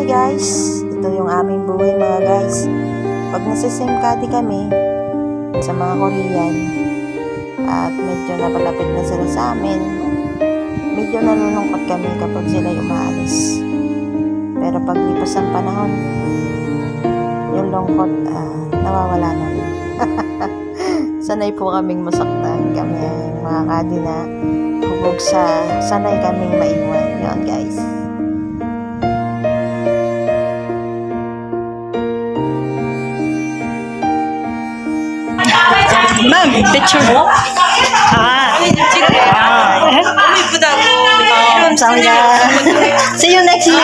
Hi guys, ito yung aming buhay mga guys. Pag nasa-SIM-Cady kami sa mga Korean at medyo napalapit na sila sa amin, medyo nalulungkot kami kapag sila umaalis. Pero pag lipas ang panahon, yung lungkot nawawala na rin. Sanay po kaming masaktan, kami mga kadi na hubog sa sanay kaming maiwan. Yun guys. Ma'am, picture mo? 너무 이쁘다고. 감사합니다. See you next year.